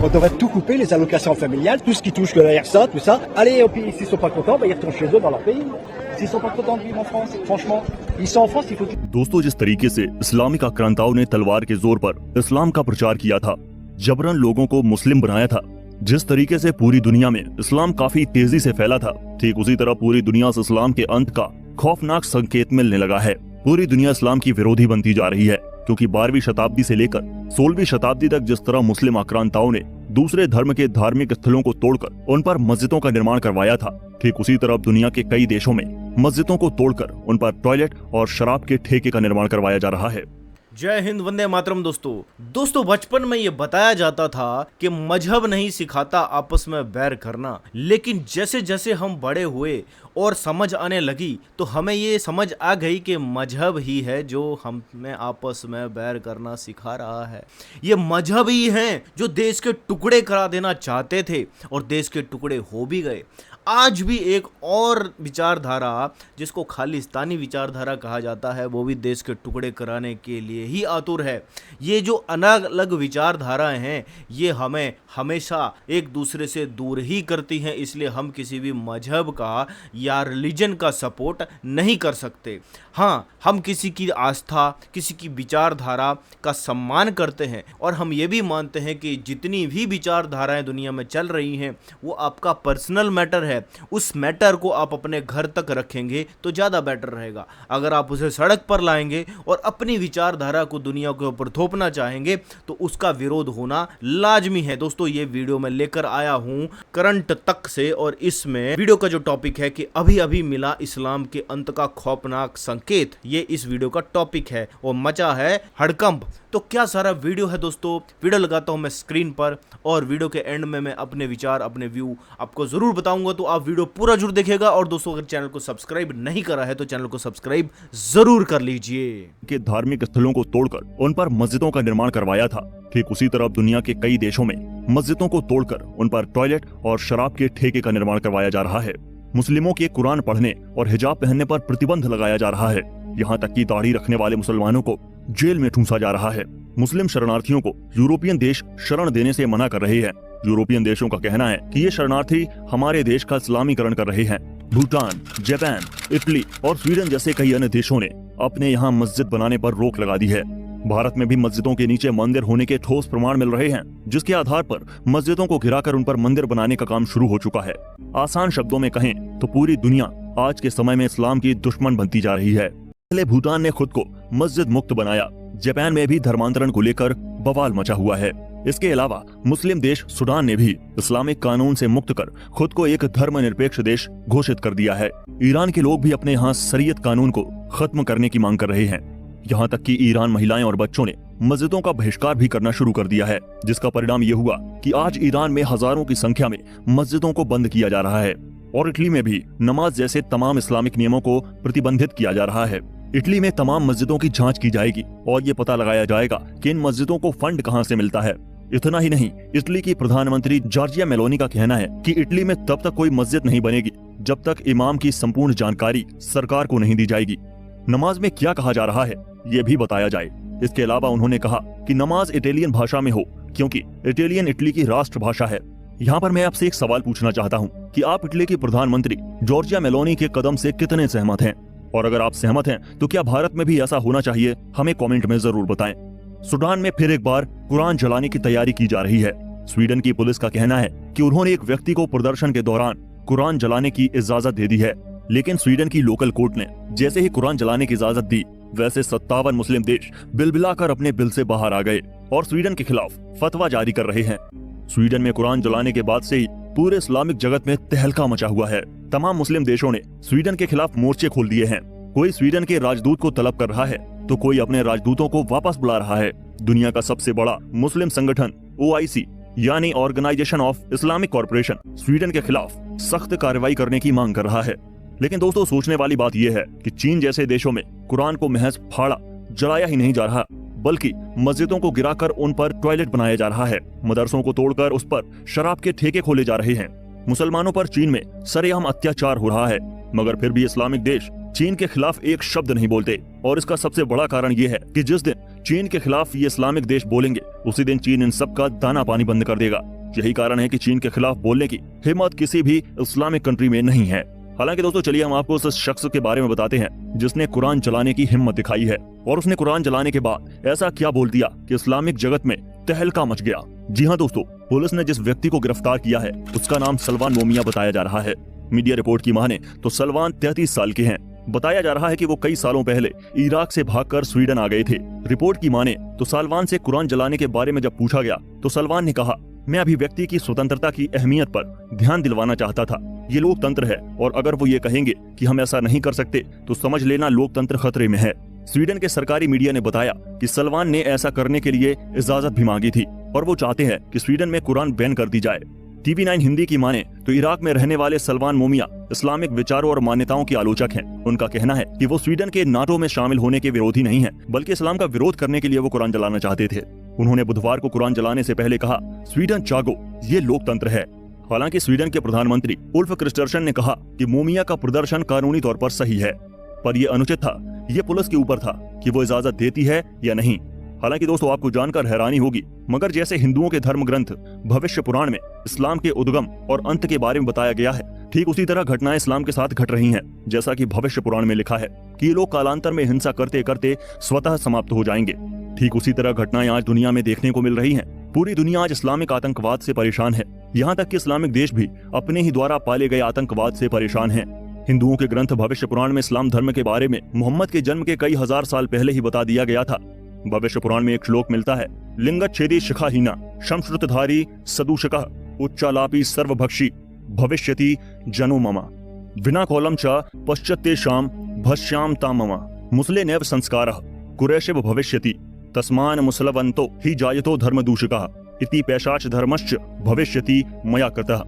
On devrait tout couper, les allocations familiales, tout ce qui touche que la RSA, tout ça. Allez, et puis s'ils sont pas contents, ils retournent chez eux dans leur pays. S'ils sont pas contents de vivre en France, franchement, ils sont en France, il faut qu'ils... दोस्तों, जिस तरीके से Islamic आक्रांताओं ने तलवार के जोर पर इस्लाम का प्रचार किया था, जबरन लोगों को मुस्लिम बनाया था, जिस तरीके से पूरी दुनिया में इस्लाम काफी तेजी से फैला था, ठीक उसी तरह पूरी दुनिया से इस्लाम के अंत का खौफनाक संकेत मिलने लगा है। पूरी दुनिया इस्लाम की विरोधी बनती जा रही है, क्योंकि 12वीं शताब्दी से लेकर 16वीं शताब्दी तक जिस तरह मुस्लिम आक्रांताओं ने दूसरे धर्म के धार्मिक स्थलों को तोड़कर उन पर मस्जिदों का निर्माण करवाया था, ठीक उसी तरह दुनिया के कई देशों में मस्जिदों को तोड़कर उन पर टॉयलेट और शराब के ठेके का निर्माण करवाया जा रहा है। जय हिंद, वंदे मातरम। दोस्तों बचपन में ये बताया जाता था कि मजहब नहीं सिखाता आपस में बैर करना, लेकिन जैसे जैसे हम बड़े हुए और समझ आने लगी तो हमें ये समझ आ गई कि मजहब ही है जो हमें आपस में बैर करना सिखा रहा है। ये मजहब ही हैं जो देश के टुकड़े करा देना चाहते थे और देश के टुकड़े हो भी गए। आज भी एक और विचारधारा जिसको खालिस्तानी विचारधारा कहा जाता है, वो भी देश के टुकड़े कराने के लिए ही आतुर है। ये जो अलग अलग विचारधाराएं हैं, ये हमें हमेशा एक दूसरे से दूर ही करती हैं, इसलिए हम किसी भी मजहब का या रिलीजन का सपोर्ट नहीं कर सकते। हाँ, हम किसी की आस्था, किसी की विचारधारा का सम्मान करते हैं और हम ये भी मानते हैं कि जितनी भी विचारधाराएं दुनिया में चल रही हैं वो आपका पर्सनल मैटर है। उस मैटर को आप अपने घर तक रखेंगे तो ज़्यादा बेटर रहेगा। अगर आप उसे सड़क पर लाएंगे और अपनी विचारधारा को दुनिया के ऊपर थोपना चाहेंगे तो उसका विरोध होना लाजमी है। दोस्तों, ये वीडियो मैं लेकर आया हूँ करंट तक से और इसमें वीडियो का जो टॉपिक है कि अभी अभी मिला इस्लाम के अंत का खौफनाक संकेत, ये इस वीडियो का टॉपिक है और मचा है हड़कंप। तो क्या सारा वीडियो है दोस्तों, वीडियो लगाता हूं मैं स्क्रीन पर और वीडियो के एंड में मैं अपने विचार, अपने व्यू आपको जरूर बताऊंगा, तो आप वीडियो पूरा जरूर देखिएगा। और दोस्तों, अगर चैनल को सब्सक्राइब नहीं करा है तो चैनल को सब्सक्राइब जरूर कर लीजिए। के धार्मिक स्थलों को तोड़कर उन पर मस्जिदों का निर्माण करवाया था, ठीक उसी तरह दुनिया के कई देशों में मस्जिदों को तोड़कर उन पर टॉयलेट और शराब के ठेके का निर्माण करवाया जा रहा है। मुस्लिमों के कुरान पढ़ने और हिजाब पहनने पर प्रतिबंध लगाया जा रहा है। यहाँ तक कि दाढ़ी रखने वाले मुसलमानों को जेल में ठूंसा जा रहा है। मुस्लिम शरणार्थियों को यूरोपियन देश शरण देने से मना कर रहे हैं। यूरोपियन देशों का कहना है कि ये शरणार्थी हमारे देश का इस्लामीकरण कर रहे हैं। भूटान, जापान, इटली और स्वीडन जैसे कई अन्य देशों ने अपने यहाँ मस्जिद बनाने पर रोक लगा दी है। भारत में भी मस्जिदों के नीचे मंदिर होने के ठोस प्रमाण मिल रहे हैं, जिसके आधार पर मस्जिदों को गिराकर उन पर मंदिर बनाने का काम शुरू हो चुका है। आसान शब्दों में कहें तो पूरी दुनिया आज के समय में इस्लाम की दुश्मन बनती जा रही है। पहले भूटान ने खुद को मस्जिद मुक्त बनाया। जापान में भी धर्मांतरण को लेकर बवाल मचा हुआ है। इसके अलावा मुस्लिम देश सूडान ने भी इस्लामिक कानून से मुक्त कर खुद को एक धर्मनिरपेक्ष देश घोषित कर दिया है। ईरान के लोग भी अपने यहाँ शरीयत कानून को खत्म करने की मांग कर रहे हैं। यहाँ तक कि ईरान महिलाएं और बच्चों ने मस्जिदों का बहिष्कार भी करना शुरू कर दिया है, जिसका परिणाम ये हुआ कि आज ईरान में हजारों की संख्या में मस्जिदों को बंद किया जा रहा है। और इटली में भी नमाज जैसे तमाम इस्लामिक नियमों को प्रतिबंधित किया जा रहा है। इटली में तमाम मस्जिदों की जांच की जाएगी और ये पता लगाया जाएगा कि इन मस्जिदों को फंड कहां से मिलता है। इतना ही नहीं, इटली की प्रधानमंत्री जॉर्जिया मेलोनी का कहना है कि इटली में तब तक कोई मस्जिद नहीं बनेगी जब तक इमाम की संपूर्ण जानकारी सरकार को नहीं दी जाएगी। नमाज में क्या कहा जा रहा है ये भी बताया जाए। इसके अलावा उन्होंने कहा कि नमाज इटालियन भाषा में हो, क्योंकि इटालियन इटली की राष्ट्रभाषा है। यहाँ पर मैं आपसे एक सवाल पूछना चाहता हूँ कि आप इटली की प्रधानमंत्री जॉर्जिया मेलोनी के कदम से कितने सहमत हैं, और अगर आप सहमत हैं तो क्या भारत में भी ऐसा होना चाहिए, हमें कमेंट में जरूर बताएं। सूडान में फिर एक बार कुरान जलाने की तैयारी की जा रही है। स्वीडन की पुलिस का कहना है कि उन्होंने एक व्यक्ति को प्रदर्शन के दौरान कुरान जलाने की इजाजत दे दी है, लेकिन स्वीडन की लोकल कोर्ट ने जैसे ही कुरान जलाने की इजाजत दी, वैसे 57 मुस्लिम देश बिलबिलाकर अपने बिल से बाहर आ गए और स्वीडन के खिलाफ फतवा जारी कर रहे हैं। स्वीडन में कुरान जलाने के बाद से ही पूरे इस्लामिक जगत में तहलका मचा हुआ है। तमाम मुस्लिम देशों ने स्वीडन के खिलाफ मोर्चे खोल दिए हैं। कोई स्वीडन के राजदूत को तलब कर रहा है तो कोई अपने राजदूतों को वापस बुला रहा है। दुनिया का सबसे बड़ा मुस्लिम संगठन OIC यानी organisation of Islamic corporation Sweden के खिलाफ सख्त कार्रवाई करने की मांग कर रहा है। लेकिन दोस्तों, सोचने वाली बात यह है कि चीन जैसे देशों में कुरान को महज फाड़ा जलाया ही नहीं जा रहा, बल्कि मस्जिदों को गिराकर उन पर टॉयलेट बनाया जा रहा है। मदरसों को तोड़कर उस पर शराब के ठेके खोले जा रहे हैं। मुसलमानों पर चीन में सरेआम अत्याचार हो रहा है, मगर फिर भी इस्लामिक देश चीन के खिलाफ एक शब्द नहीं बोलते। और इसका सबसे बड़ा कारण ये है कि जिस दिन चीन के खिलाफ ये इस्लामिक देश बोलेंगे, उसी दिन चीन इन सब का दाना पानी बंद कर देगा। यही कारण है कि चीन के खिलाफ बोलने की हिम्मत किसी भी इस्लामिक कंट्री में नहीं है। हालांकि दोस्तों चलिए हम आपको उस शख्स के बारे में बताते हैं जिसने कुरान जलाने की हिम्मत दिखाई है, और उसने कुरान जलाने के बाद ऐसा क्या बोल दिया कि इस्लामिक जगत में तहलका मच गया। जी हाँ दोस्तों, पुलिस ने जिस व्यक्ति को गिरफ्तार किया है उसका नाम सलमान मोमिया बताया जा रहा है। मीडिया रिपोर्ट की माने तो सलमान 33 साल के हैं। बताया जा रहा है कि वो कई सालों पहले इराक से भागकर स्वीडन आ गए थे। रिपोर्ट की माने तो सलमान से कुरान जलाने के बारे में जब पूछा गया तो सलमान ने कहा, मैं अभिव्यक्ति की स्वतंत्रता की अहमियत पर ध्यान दिलवाना चाहता था। ये लोकतंत्र है और अगर वो ये कहेंगे कि हम ऐसा नहीं कर सकते तो समझ लेना लोकतंत्र खतरे में है। स्वीडन के सरकारी मीडिया ने बताया कि सलमान ने ऐसा करने के लिए इजाजत भी मांगी थी और वो चाहते हैं कि स्वीडन में कुरान बैन कर दी जाए। TV9 हिंदी की माने तो इराक में रहने वाले सलमान मोमिया इस्लामिक विचारों और मान्यताओं के आलोचक हैं। उनका कहना है कि वो स्वीडन के नाटो में शामिल होने के विरोधी नहीं है, बल्कि इस्लाम का विरोध करने के लिए वो कुरान जलाना चाहते थे। उन्होंने बुधवार को कुरान जलाने से पहले कहा, स्वीडन जागो, ये लोकतंत्र है। हालांकि स्वीडन के प्रधानमंत्री उल्फ क्रिस्टर्सन ने कहा कि मोमिया का प्रदर्शन कानूनी तौर पर सही है, पर यह अनुचित था। ये पुलिस के ऊपर था कि वो इजाजत देती है या नहीं। हालांकि दोस्तों आपको जानकर हैरानी होगी, मगर जैसे हिंदुओं के धर्म ग्रंथ भविष्य पुराण में इस्लाम के उद्गम और अंत के बारे में बताया गया है, ठीक उसी तरह घटनाएं इस्लाम के साथ घट रही हैं। जैसा कि भविष्य पुराण में लिखा है कि ये लोग कालांतर में हिंसा करते करते स्वतः समाप्त हो जाएंगे। ठीक उसी तरह घटनाएं आज दुनिया में देखने को मिल रही हैं। पूरी दुनिया आज इस्लामिक आतंकवाद से परेशान है। यहाँ तक कि इस्लामिक देश भी अपने ही द्वारा पाले गए आतंकवाद से परेशान हैं। हिंदुओं के ग्रंथ भविष्य पुराण में इस्लाम धर्म के बारे में मोहम्मद के जन्म के कई हजार साल पहले ही बता दिया गया था। भविष्य पुराण में एक श्लोक मिलता है, लिंगच्छेदी शिखाहीना शमश्रुतधारी सदूषकः उच्चालापी सर्वभक्षी भविष्यति जनो मम विना कौलम च पश्चत्तेषां भस्याम तामम मुसले नैव संस्कारः कुरैशिव भविष्यति तस्मान मुसलवंतो ही जायतो धर्मदूषकः इति पैशाच धर्मश्च भविष्यति मया कृतः।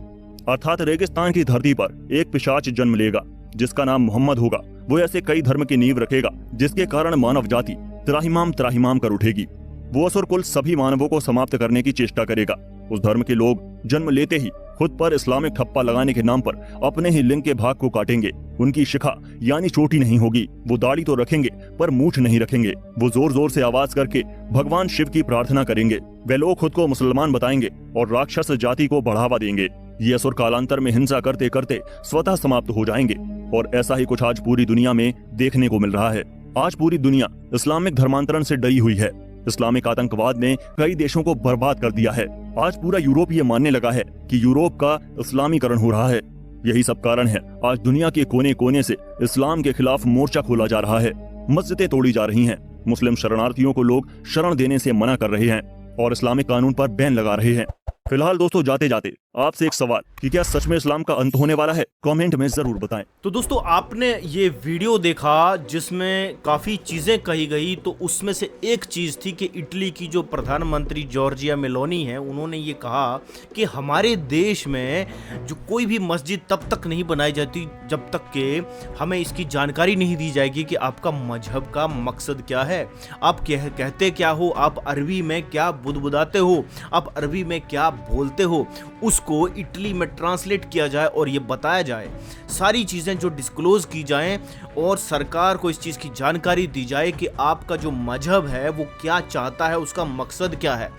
अर्थात रेगिस्तान की धरती पर एक पिशाच जन्म लेगा जिसका नाम मोहम्मद होगा। वो ऐसे कई धर्म की नींव रखेगा जिसके कारण मानव जाति त्राहिमाम कर उठेगी। वो असुर कुल सभी मानवों को समाप्त करने की चेष्टा करेगा। उस धर्म के लोग जन्म लेते ही खुद पर इस्लामिक ठप्पा लगाने के नाम पर अपने ही लिंग के भाग को काटेंगे। उनकी शिखा यानी चोटी नहीं होगी। वो दाढ़ी तो रखेंगे पर मूठ नहीं रखेंगे। वो जोर जोर से आवाज करके भगवान शिव की प्रार्थना करेंगे। वे लोग खुद को मुसलमान बताएंगे और राक्षस जाति को बढ़ावा देंगे। ये असुर कालांतर में हिंसा करते करते स्वतः समाप्त हो जाएंगे। और ऐसा ही कुछ आज पूरी दुनिया में देखने को मिल रहा है। आज पूरी दुनिया इस्लामिक धर्मांतरण से डरी हुई है। इस्लामिक आतंकवाद ने कई देशों को बर्बाद कर दिया है। आज पूरा यूरोप ये मानने लगा है कि यूरोप का इस्लामीकरण हो रहा है। यही सब कारण है आज दुनिया के कोने कोने से इस्लाम के खिलाफ मोर्चा खोला जा रहा है। मस्जिदें तोड़ी जा रही हैं। मुस्लिम शरणार्थियों को लोग शरण देने से मना कर रहे हैं और इस्लामिक कानून पर बैन लगा रहे हैं। फिलहाल दोस्तों जाते जाते आपसे एक सवाल कि क्या सच में इस्लाम का अंत होने वाला है? कमेंट में जरूर बताएं। तो दोस्तों आपने ये वीडियो देखा जिसमें काफी चीजें कही गई, तो उसमें से एक चीज थी कि इटली की जो प्रधानमंत्री जॉर्जिया मेलोनी है, उन्होंने ये कहा कि हमारे देश में जो कोई भी मस्जिद तब तक नहीं बनाई जाती जब तक कि हमें इसकी जानकारी नहीं दी जाएगी कि आपका मजहब का मकसद क्या है, आप कहते क्या हो, आप अरबी में क्या बुदबुदाते हो, आप अरबी में क्या बोलते हो, उसको इटली में ट्रांसलेट किया जाए और ये बताया जाए। सारी चीज़ें जो डिस्क्लोज की जाएं और सरकार को इस चीज़ की जानकारी दी जाए कि आपका जो मजहब है वो क्या चाहता है, उसका मकसद क्या है।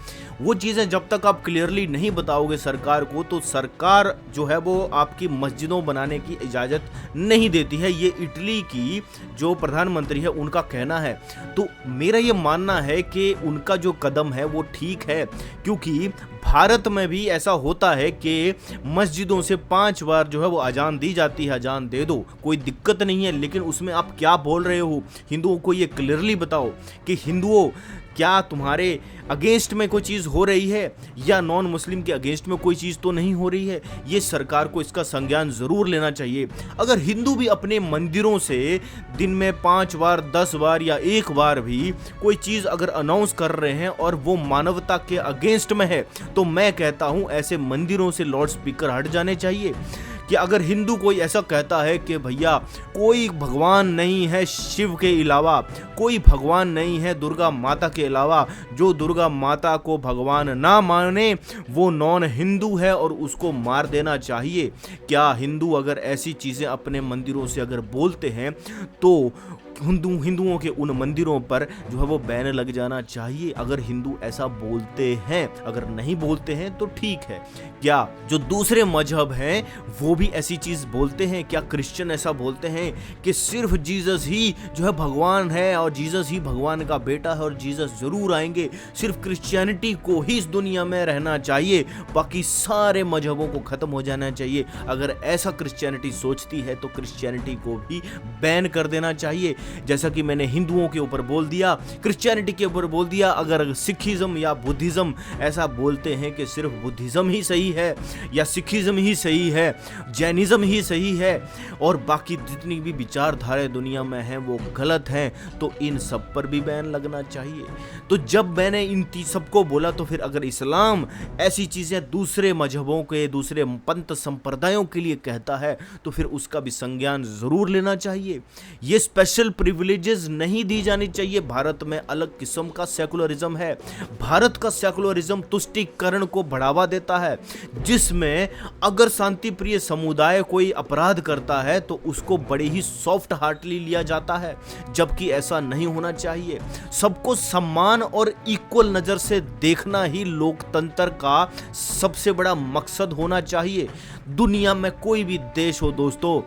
वो चीज़ें जब तक आप क्लियरली नहीं बताओगे सरकार को, तो सरकार जो है वो आपकी मस्जिदों बनाने की इजाज़त नहीं देती है। ये इटली की जो प्रधानमंत्री है उनका कहना है। तो मेरा ये मानना है कि उनका जो कदम है वो ठीक है, क्योंकि भारत में भी ऐसा होता है कि मस्जिदों से 5 बार जो है वो अजान दी जाती है, अजान दे दो, कोई दिक्कत नहीं है। लेकिन उसमें आप क्या बोल रहे हो, हिंदुओं को ये क्लियरली बताओ कि हिंदुओं क्या तुम्हारे अगेंस्ट में कोई चीज़ हो रही है या नॉन मुस्लिम के अगेंस्ट में कोई चीज़ तो नहीं हो रही है। ये सरकार को इसका संज्ञान ज़रूर लेना चाहिए। अगर हिंदू भी अपने मंदिरों से दिन में 5 बार 10 बार या 1 बार भी कोई चीज़ अगर अनाउंस कर रहे हैं और वो मानवता के अगेंस्ट में है, तो मैं कहता हूँ ऐसे मंदिरों से लाउड स्पीकर हट जाने चाहिए। कि अगर हिंदू कोई ऐसा कहता है कि भैया कोई भगवान नहीं है शिव के अलावा, कोई भगवान नहीं है दुर्गा माता के अलावा, जो दुर्गा माता को भगवान ना माने वो नॉन हिंदू है और उसको मार देना चाहिए। क्या हिंदू अगर ऐसी चीज़ें अपने मंदिरों से अगर बोलते हैं तो हिंदुओं के उन मंदिरों पर जो है वो बैन लग जाना चाहिए अगर हिंदू ऐसा बोलते हैं। अगर नहीं बोलते हैं तो ठीक है। क्या जो दूसरे मजहब हैं वो भी ऐसी चीज बोलते हैं? क्या क्रिश्चियन ऐसा बोलते हैं कि सिर्फ जीसस ही जो है भगवान है और जीसस ही भगवान का बेटा है और जीसस जरूर आएंगे, सिर्फ क्रिश्चियनिटी को ही इस दुनिया में रहना चाहिए, बाकी सारे मजहबों को खत्म हो जाना चाहिए? अगर ऐसा क्रिश्चियनिटी सोचती है तो क्रिश्चियनिटी को भी बैन कर देना चाहिए। जैसा कि मैंने हिंदुओं के ऊपर बोल दिया, क्रिश्चियनिटी के ऊपर बोल दिया, अगर सिखिज्म या बुद्धिज्म ऐसा बोलते हैं कि सिर्फ बुद्धिज्म ही सही है या सिखिज्म ही सही है, जैनिज्म ही सही है और बाकी जितनी भी विचारधाराएं दुनिया में हैं वो गलत हैं, तो इन सब पर भी बैन लगना चाहिए। तो जब मैंने इन सबको बोला तो फिर अगर इस्लाम ऐसी चीजें दूसरे मजहबों के, दूसरे पंथ संप्रदायों के लिए कहता है तो फिर उसका भी संज्ञान जरूर लेना चाहिए। ये स्पेशल प्रिविलेजेस नहीं दी जानी चाहिए। भारत में अलग किस्म का सेकुलरिज्म है। भारत का सेकुलरिज्म तुष्टीकरण को बढ़ावा देता है, जिसमें अगर शांति प्रिय समुदाय कोई अपराध करता है तो उसको बड़े ही सॉफ्ट हार्टली लिया जाता है, जबकि ऐसा नहीं होना चाहिए। सबको सम्मान और इक्वल नजर से देखना ही लोकतंत्र का सबसे बड़ा मकसद होना चाहिए। दुनिया में कोई भी देश हो दोस्तों,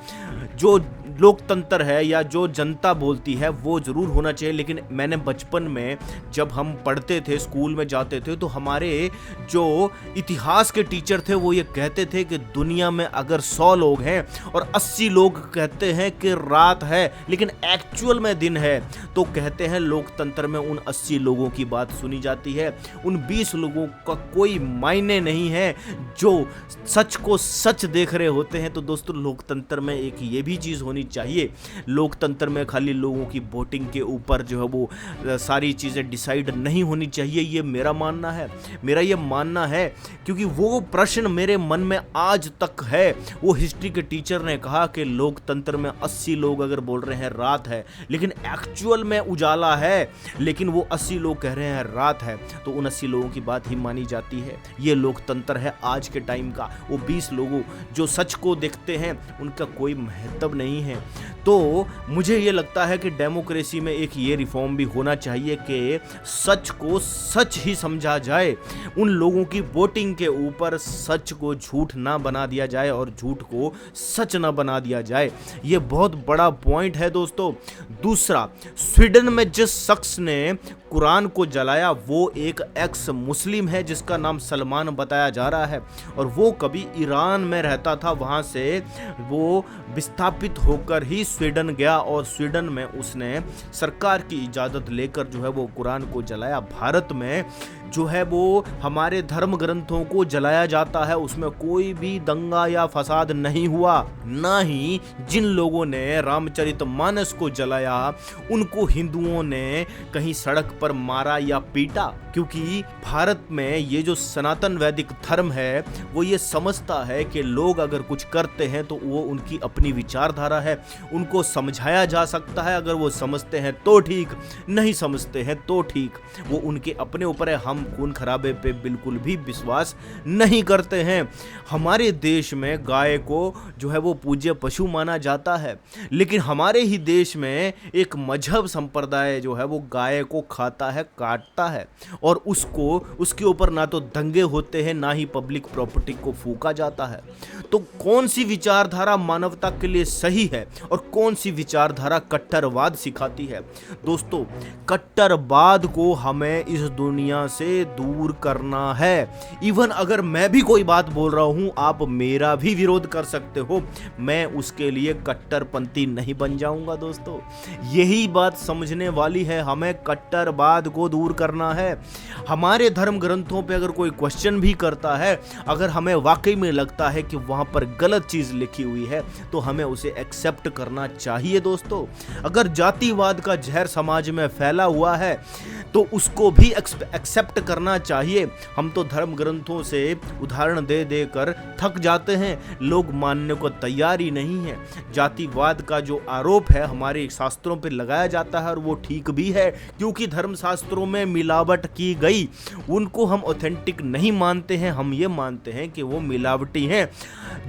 जो लोकतंत्र है या जो जनता बोलती है वो जरूर होना चाहिए। लेकिन मैंने बचपन में जब हम पढ़ते थे, स्कूल में जाते थे, तो हमारे जो इतिहास के टीचर थे वो ये कहते थे कि दुनिया में अगर 100 लोग हैं और 80 लोग कहते हैं कि रात है लेकिन एक्चुअल में दिन है, तो कहते हैं लोकतंत्र में उन 80 लोगों की बात सुनी जाती है, उन 20 लोगों का कोई मायने नहीं है जो सच को सच देख रहे होते हैं। तो दोस्तों लोकतंत्र में एक ये भी चीज़ होनी चाहिए, लोकतंत्र में खाली लोगों की वोटिंग के ऊपर जो है वो सारी चीज़ें डिसाइड नहीं होनी चाहिए। ये मेरा मानना है, मेरा ये मानना है, क्योंकि वो प्रश्न मेरे मन में आज तक है। वो हिस्ट्री के टीचर ने कहा कि लोकतंत्र में 80 लोग अगर बोल रहे हैं रात है लेकिन एक्चुअल में उजाला है, लेकिन वो 80 लोग कह रहे हैं रात है, तो उन 80 लोगों की बात ही मानी जाती है। ये लोकतंत्र है आज के टाइम का। वो 20 लोगों जो सच को देखते हैं उनका कोई महत्व नहीं है। तो मुझे ये लगता है कि डेमोक्रेसी में एक ये रिफॉर्म भी होना चाहिए कि सच को सच ही समझा जाए, उन लोगों की वोटिंग के ऊपर सच को झूठ ना बना दिया जाए और झूठ को सच ना बना दिया जाए। ये बहुत बड़ा पॉइंट है दोस्तों। दूसरा, स्वीडन में जिस शख्स ने कुरान को जलाया वो एक एक्स मुस्लिम है जिसका नाम सलमान बताया जा रहा है, और वो कभी ईरान में रहता था, वहाँ से वो विस्थापित होकर ही स्वीडन गया और स्वीडन में उसने सरकार की इजाज़त लेकर जो है वो कुरान को जलाया। भारत में जो है वो हमारे धर्म ग्रंथों को जलाया जाता है, उसमें कोई भी दंगा या फसाद नहीं हुआ। ना ही जिन लोगों ने रामचरितमानस को जलाया उनको हिंदुओं ने कहीं सड़क पर मारा या पीटा, क्योंकि भारत में ये जो सनातन वैदिक धर्म है वो ये समझता है कि लोग अगर कुछ करते हैं तो वो उनकी अपनी विचारधारा है, उनको समझाया जा सकता है। अगर वो समझते हैं तो ठीक, नहीं समझते हैं तो ठीक, वो उनके अपने ऊपर है। हम खून खराबे पे बिल्कुल भी विश्वास नहीं करते हैं। हमारे देश में गाय को जो है वो पूज्य पशु माना जाता है, लेकिन हमारे ही देश में एक मजहब संप्रदाय जो है वो गाय को खाता है, काटता है, और उसको उसके ऊपर ना तो दंगे होते हैं ना ही पब्लिक प्रॉपर्टी को फूका जाता है। तो कौन सी विचारधारा मानवता के लिए सही है और कौन सी विचारधारा कट्टरवाद सिखाती है? दोस्तों, कट्टरवाद को हमें इस दुनिया से दूर करना है। इवन अगर मैं भी कोई बात बोल रहा हूं, आप मेरा भी विरोध कर सकते हो, मैं उसके लिए कट्टरपंथी नहीं बन जाऊंगा। दोस्तों, यही बात समझने वाली है, हमें कट्टरवाद को दूर करना है। हमारे धर्म ग्रंथों पे अगर कोई क्वेश्चन भी करता है, अगर हमें वाकई में लगता है कि वहां पर गलत चीज लिखी हुई है तो हमें उसे एक्सेप्ट करना चाहिए। दोस्तों, अगर जातिवाद का जहर समाज में फैला हुआ है तो उसको भी एक्सेप्ट करना चाहिए। हम तो धर्म ग्रंथों से उदाहरण दे देकर थक जाते हैं, लोग मानने को तैयार ही नहीं है। जातिवाद का जो आरोप है हमारे शास्त्रों पे लगाया जाता है और वो ठीक भी है, क्योंकि धर्म शास्त्रों में मिलावट की गई, उनको हम ऑथेंटिक नहीं मानते हैं, हम ये मानते हैं कि वो मिलावटी हैं।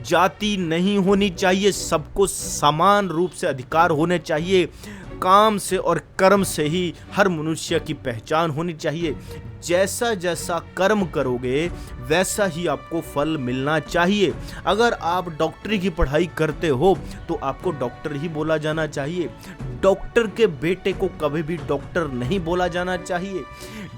जाति नहीं होनी चाहिए, सबको समान रूप से अधिकार होने चाहिए। काम से और कर्म से ही हर मनुष्य की पहचान होनी चाहिए। जैसा जैसा कर्म करोगे वैसा ही आपको फल मिलना चाहिए। अगर आप डॉक्टरी की पढ़ाई करते हो तो आपको डॉक्टर ही बोला जाना चाहिए। डॉक्टर के बेटे को कभी भी डॉक्टर नहीं बोला जाना चाहिए।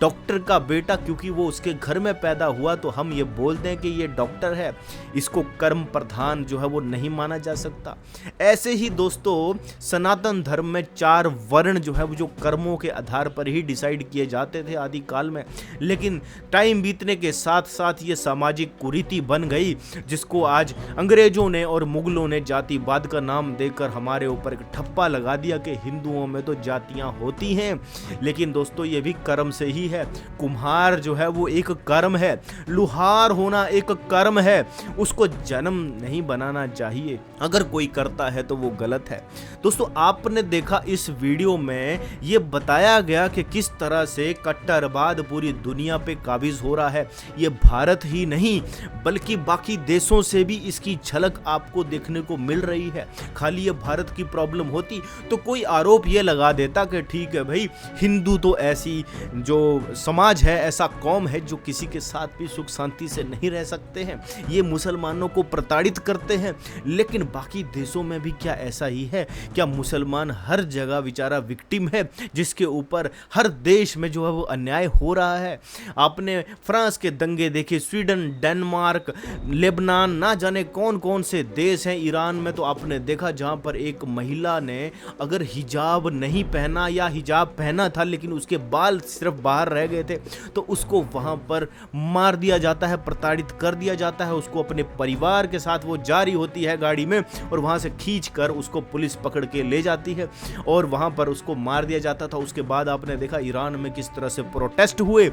डॉक्टर का बेटा क्योंकि वो उसके घर में पैदा हुआ तो हम ये बोलते हैं कि ये डॉक्टर है, इसको कर्म प्रधान जो है वो नहीं माना जा सकता। ऐसे ही दोस्तों सनातन धर्म में 4 वर्ण जो है वो जो कर्मों के आधार पर ही डिसाइड किए जाते थे आदि काल में, लेकिन टाइम बीतने के साथ साथ ये सामाजिक कुरीति बन गई, जिसको आज अंग्रेजों ने और मुगलों ने जातिवाद का नाम देकर हमारे ऊपर एक ठप्पा लगा दिया कि हिंदुओं में तो जातियां होती हैं। लेकिन दोस्तों ये भी कर्म से ही है। कुम्हार जो है वो एक कर्म है, लुहार होना एक कर्म है, उसको जन्म नहीं बनाना चाहिए। अगर कोई करता है तो वो गलत है। दोस्तों आपने देखा इस वीडियो में ये बताया गया कि किस तरह से कट्टरवाद पूरी दुनिया पे काबिज हो रहा है। ये भारत ही नहीं बल्कि बाकी देशों से भी इसकी झलक आपको देखने को मिल रही है। खाली ये भारत की प्रॉब्लम होती तो कोई आरोप ये लगा देता कि ठीक है भाई, हिंदू तो ऐसी जो समाज है, ऐसा कौम है जो किसी के साथ भी सुख शांति से नहीं रह सकते हैं, ये मुसलमानों को प्रताड़ित करते हैं। लेकिन बाकी देशों में भी क्या ऐसा ही है? क्या मुसलमान हर जगह बेचारा विक्टिम है जिसके ऊपर हर देश में जो है वो अन्याय हो रहा है? आपने फ्रांस के दंगे देखे, स्वीडन, डेनमार्क, लेबनान, ना जाने कौन कौन से देश हैं, ईरान में तो आपने देखा जहां पर एक महिला ने अगर हिजाब नहीं पहना या हिजाब पहना था लेकिन उसके बाल सिर्फ बाहर रह गए थे तो उसको वहां पर मार दिया जाता है, प्रताड़ित कर दिया जाता है। उसको अपने परिवार के साथ वो जारी होती है गाड़ी में और वहां से खींचकर उसको पुलिस पकड़ के ले जाती है और वहां पर उसको मार दिया जाता था। उसके बाद आपने देखा ईरान में किस तरह से प्रोटेस्ट हुए,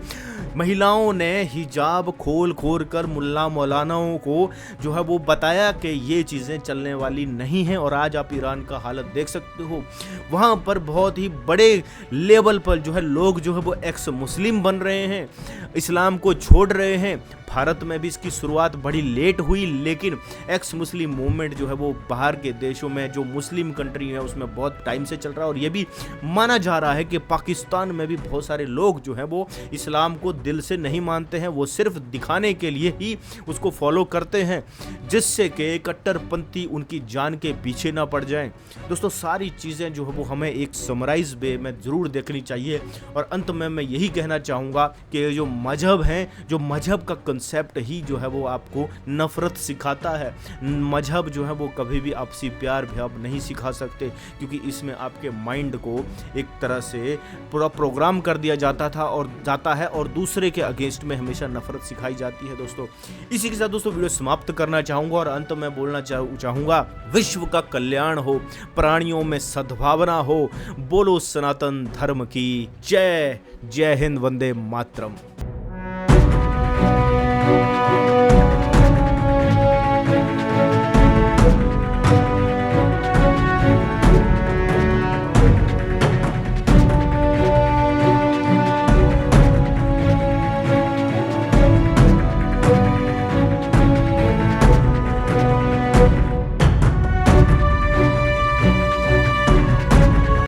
महिलाओं ने हिजाब खोल कर मुल्ला मौलानाओं को जो है वो बताया कि ये चीजें चलने वाली नहीं है। और आज आप ईरान का हालत देख सकते हो, वहां पर बहुत ही बड़े लेवल पर जो है लोग जो है वो एक्स मुस्लिम बन रहे हैं, इस्लाम को छोड़ रहे हैं। भारत में भी इसकी शुरुआत बड़ी लेट हुई लेकिन एक्स मुस्लिम मूवमेंट जो है वो बाहर के देशों में जो मुस्लिम कंट्री है उसमें बहुत टाइम से चल रहा है। और ये भी माना जा रहा है कि पाकिस्तान में भी बहुत सारे लोग जो हैं वो इस्लाम को दिल से नहीं मानते हैं, वो सिर्फ दिखाने के लिए ही उसको फॉलो करते हैं जिससे कि कट्टरपंथी उनकी जान के पीछे ना पड़ जाएं। दोस्तों सारी चीज़ें जो है वो हमें एक समराइज वे में ज़रूर देखनी चाहिए। और अंत में मैं यही कहना चाहूँगा कि जो मजहब हैं, जो मजहब का कंसेप्ट ही जो है वो आपको नफरत सिखाता है। मजहब जो है वो कभी भी आपसी प्यार भी आप नहीं सिखा सकते क्योंकि इसमें आपके माइंड को एक तरह से पूरा प्रोग्राम कर दिया जाता है और दूसरे के अगेंस्ट में हमेशा नफरत सिखाई जाती है। दोस्तों इसी के साथ दोस्तों वीडियो समाप्त करना चाहूँगा और अंत में बोलना चाहूँगा विश्व का कल्याण हो, प्राणियों में सद्भावना हो। बोलो सनातन धर्म की जय। जय हिंद, वंदे मातरम।